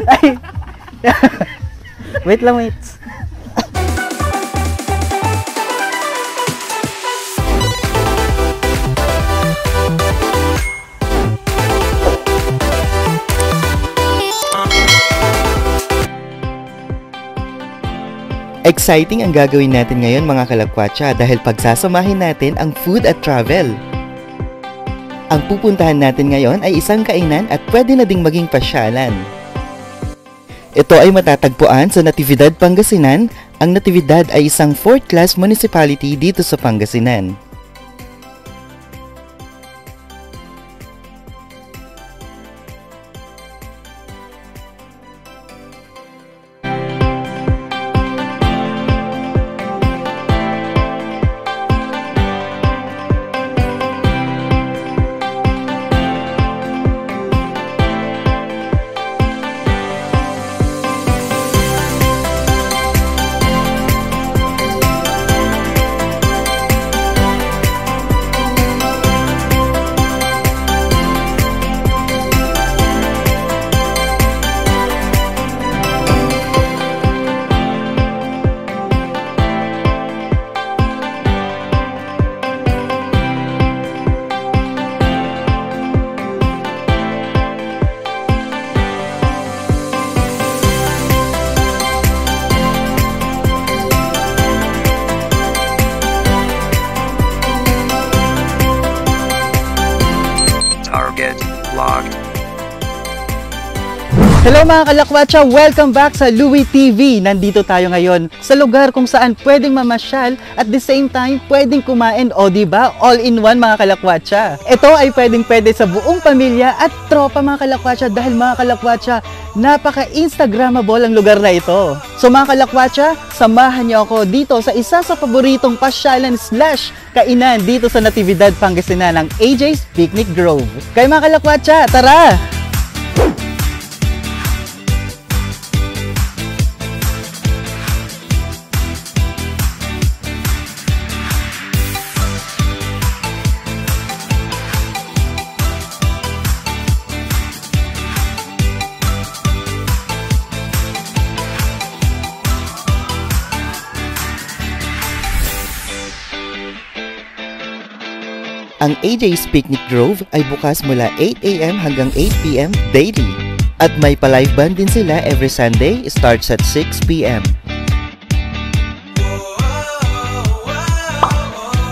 Ay. Wait lang, wait. Exciting ang gagawin natin ngayon mga kalakwatsa dahil pagsasamahin natin ang food at travel. Ang pupuntahan natin ngayon ay isang kainan at pwede na ding maging pasyalan. Ito ay matatagpuan sa Natividad, Pangasinan. Ang Natividad ay isang 4th class municipality dito sa Pangasinan. Hello mga kalakwatsa! Welcome back sa Louie TV! Nandito tayo ngayon sa lugar kung saan pwedeng mamasyal at the same time pwedeng kumain o diba? All in one mga kalakwatsa! Ito ay pwede sa buong pamilya at tropa mga kalakwatsa dahil mga kalakwatsa, napaka-instagrammable ang lugar na ito. So mga kalakwatsa, samahan niyo ako dito sa isa sa paboritong pasyalan / kainan dito sa Natividad, Pangasinan, ang AJ's Picnic Grove. Kaya mga kalakwatsa, tara! Ang AJ's Picnic Grove ay bukas mula 8 AM hanggang 8 PM daily. At may pa-live band din sila every Sunday, starts at 6 PM.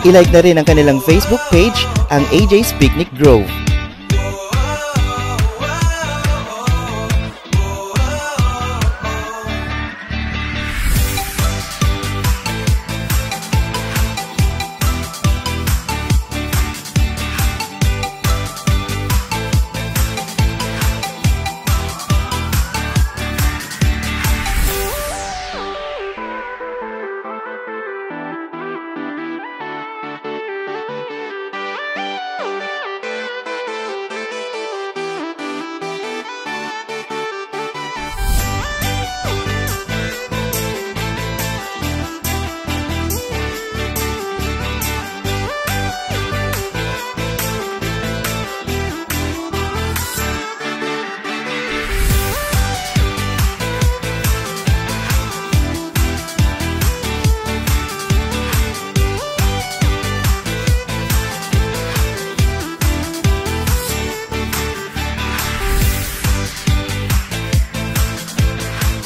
I-like na rin ang kanilang Facebook page, ang AJ's Picnic Grove.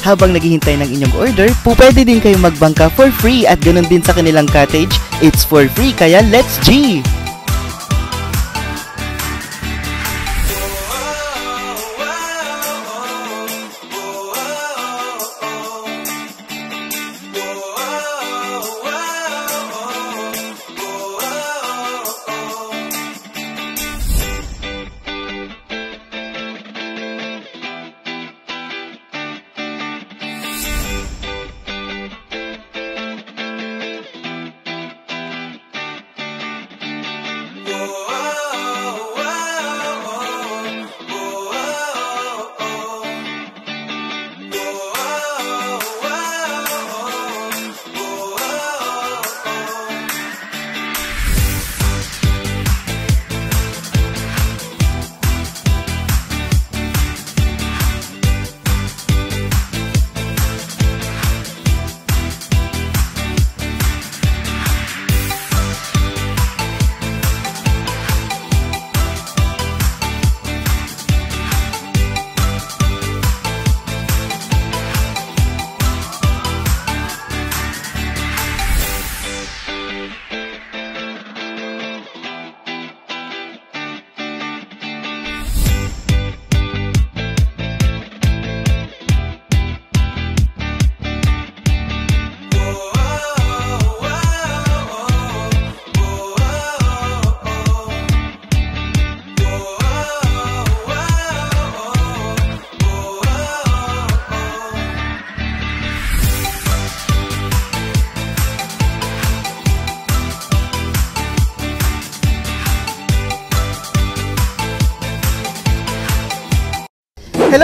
Habang naghihintay ng inyong order, pwede din kayong magbangka for free at ganun din sa kanilang cottage. It's for free, kaya let's G!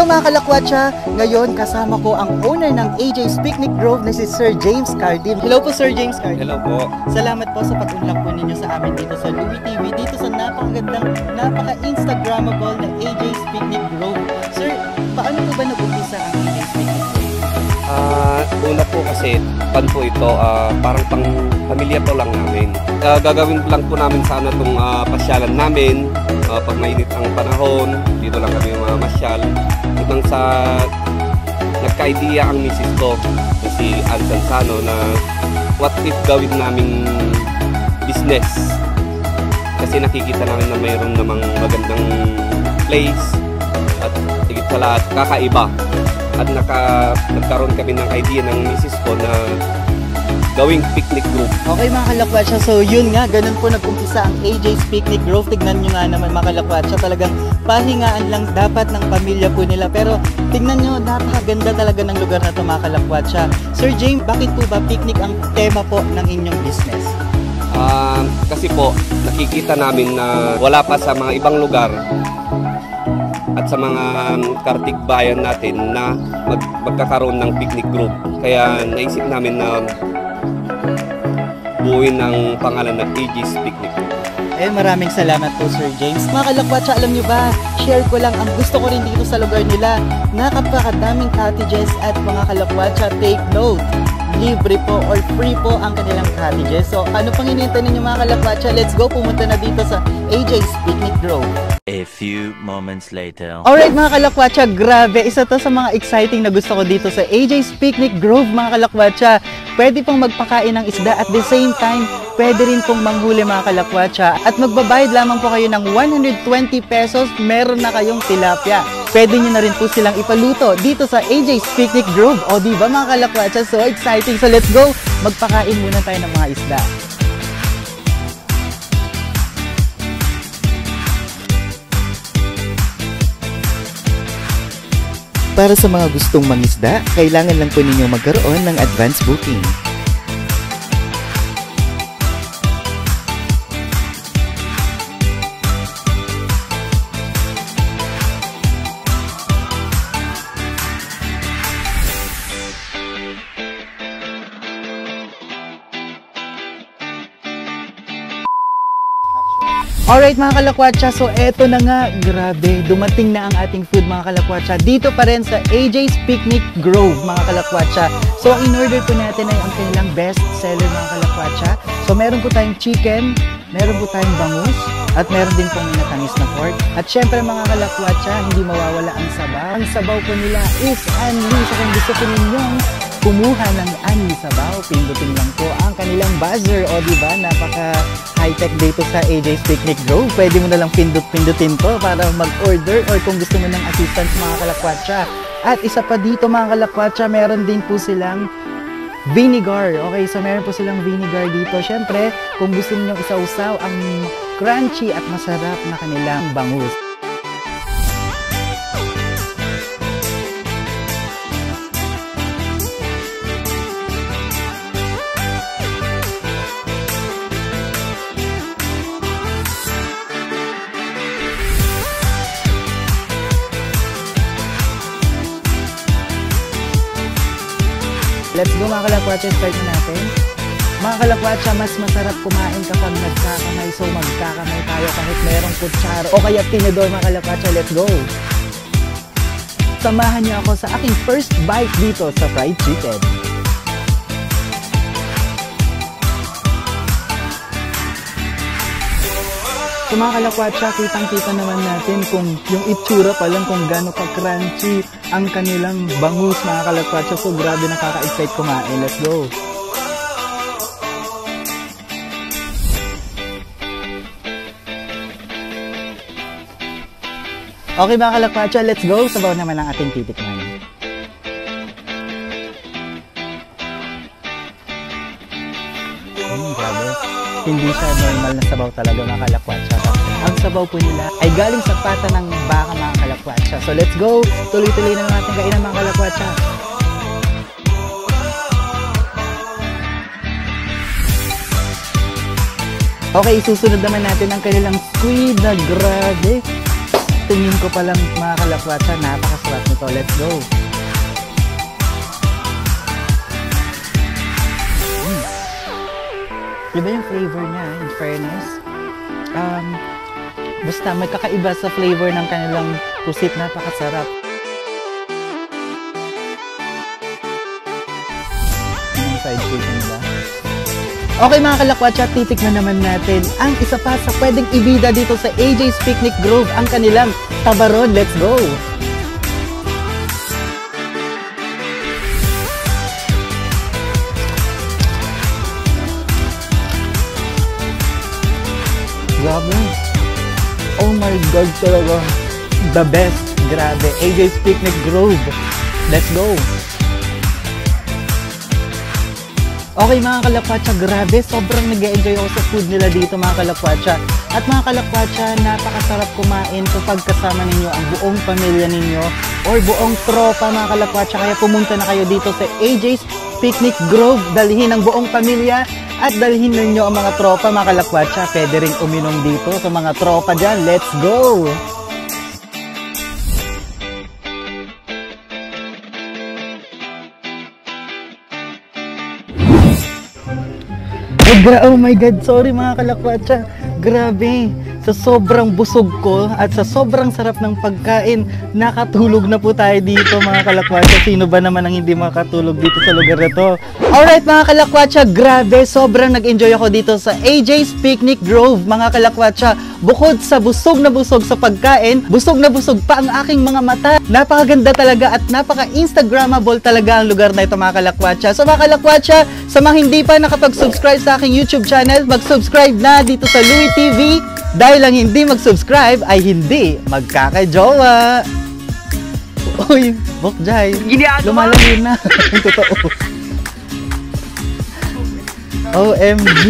Hello mga kalakwatsa! Ngayon kasama ko ang owner ng AJ's Picnic Grove na si Sir James Cardim. Hello po Sir James Cardim. Hello po. Salamat po sa pag-unlak po ninyo sa amin dito sa Louie TV, dito sa napakagandang, napaka-instagrammable na AJ's Picnic Grove. Sir, paano po ba nag-umpisa ang AJ's Picnic Grove? Una po kasi pan po ito, parang pang pamilya po lang namin. Gagawin lang po namin sana itong pasyalan namin pag mainit ang panahon. Dito lang kami masyal. Hanggang sa nagka-idea ang misis ko, si Ann Sansano, na what if gawin naming business. Kasi nakikita namin na mayroon namang magandang place at higit sa lahat kakaiba. At nagkaroon kami ng idea ng misis ko na gawing picnic group. Okay mga kalakwatsa, so yun nga, ganun po nag-umpisa ang AJ's Picnic Grove. Tignan nyo nga naman mga kalakwatsa, talagang pahingaan lang dapat ng pamilya po nila. Pero tignan nyo, napakaganda talaga ng lugar na ito mga kalakwatsa. Sir James, bakit po ba picnic ang tema po ng inyong business? Kasi po, nakikita namin na wala pa sa mga ibang lugar at sa mga kartig bayan natin na magkakaroon ng picnic group. Kaya naisip namin na buuin ng pangalan ng AJ's Picnic Group. Maraming salamat po Sir James. Mga kalakwatsa, alam nyo ba, share ko lang, ang gusto ko rin dito sa lugar nila, napakadaming cottages at mga kalakwatsa, take note, libre po or free po ang kanilang cottages. So ano pang hinihintay ninyo mga kalakwatsa, let's go, pumunta na dito sa AJ's Picnic Grove. A few moments later. Alright mga kalakwatsa, grabe, isa to sa mga exciting na gusto ko dito sa AJ's Picnic Grove mga kalakwatsa. Pwede pong magpakain ng isda at the same time, pwede rin pong manghuli mga kalakwatsa. At magbabayad lamang po kayo ng 120 pesos, meron na kayong tilapia. Pwede nyo na rin po silang ipaluto dito sa AJ's Picnic Grove. O diba mga kalakwatsa, so exciting. So let's go, magpakain muna tayo ng mga isda. Para sa mga gustong mangisda, kailangan lang po ninyo magkaroon ng advance booking. Alright mga kalakwatsa, so eto na nga, grabe, dumating na ang ating food mga kalakwatsa. Dito pa rin sa AJ's Picnic Grove mga kalakwatsa. So ang in-order po natin ay ang kanilang best seller mga kalakwatsa. So meron po tayong chicken, meron po tayong bangus, at meron din pong minatamis na pork. At syempre mga kalakwatsa, hindi mawawala ang sabaw. Ang sabaw po nila is Anli. So kung gusto po ninyong kumuha ng Anli sabaw, pindutin lang po ang kanilang buzzer. O diba, napaka high-tech dito sa AJ's Picnic Grove. Pwede mo na lang pindutin to para mag-order or kung gusto mo ng assistance mga kalakwatsa. At isa pa dito mga kalakwatsa, meron din po silang vinegar. Okay, so meron po silang vinegar dito. Syempre, kung gusto niyo isausaw ang crunchy at masarap na kanilang bangus. Let's go mga kalakwatsa, start na natin. Mga kalakwatsa, mas masarap kumain kapag nagkakamay. So magkakamay tayo kahit merong kutsara o kaya tinidor mga kalakwatsa. Let's go! Samahan niyo ako sa aking first bite dito sa fried chicken. So mga kalakwatsa, kitang-kita naman natin kung yung itsura pa lang kung gaano ka-crunchy ang kanilang bangus mga kalakwatsa. So grabe, nakaka-excite kumain. Let's go! Okay mga kalakwatsa, let's go! Sabaw naman ang ating titikman. Grabe. Hindi siya normal na sabaw talaga mga kalakwatsa. Ang sabaw po nila ay galing sa pata ng baka mga kalakwatsa. So let's go! Tuloy-tuloy na lang natin kainan mga kalakwatsa. Okay, susunod naman natin ang kanilang squid na grabe. Tingin ko palang mga kalakwatsa, napakasarap na to. Let's go. Iba yung flavor niya, in fairness. Basta may kakaiba sa flavor ng kanilang pusit. Napakasarap. Yung fried chicken ba? Okay mga kalakwatsa, titikman naman natin ang isa pa sa pwedeng ibida dito sa AJ's Picnic Grove, ang kanilang tabaron. Let's go! Grabe. Oh my God, talaga. The best. Grabe. AJ's Picnic Grove. Let's go! Okay mga kalakwatsa, grabe, sobrang nag-e-enjoy ako sa food nila dito mga kalakwatsa. At mga kalakwatsa, napakasarap kumain kapag kasama ninyo ang buong pamilya ninyo or buong tropa mga kalakwatsa. Kaya pumunta na kayo dito sa AJ's Picnic Grove. Dalhin ang buong pamilya at dalhin ninyo ang mga tropa mga kalakwatsa. Pwede ring uminom dito sa mga tropa dyan. Let's go! Oh my God, sorry mga kalakwatsa. Grabe, sa sobrang busog ko at sa sobrang sarap ng pagkain, nakatulog na po tayo dito mga kalakwatsa. Sino ba naman ang hindi makatulog dito sa lugar na to? Alright mga kalakwatsa, grabe, sobrang nag-enjoy ako dito sa AJ's Picnic Grove mga kalakwatsa. Bukod sa busog na busog sa pagkain, busog na busog pa ang aking mga mata. Napakaganda talaga at napaka-instagrammable talaga ang lugar na ito mga kalakwatsa. So mga kalakwatsa, sa mga hindi pa nakapag-subscribe sa aking YouTube channel, mag-subscribe na dito sa Louie TV. Dahil lang hindi mag-subscribe ay hindi magkakajowa. Uy, Bokjay, lumalamig na. Totoo. OMG.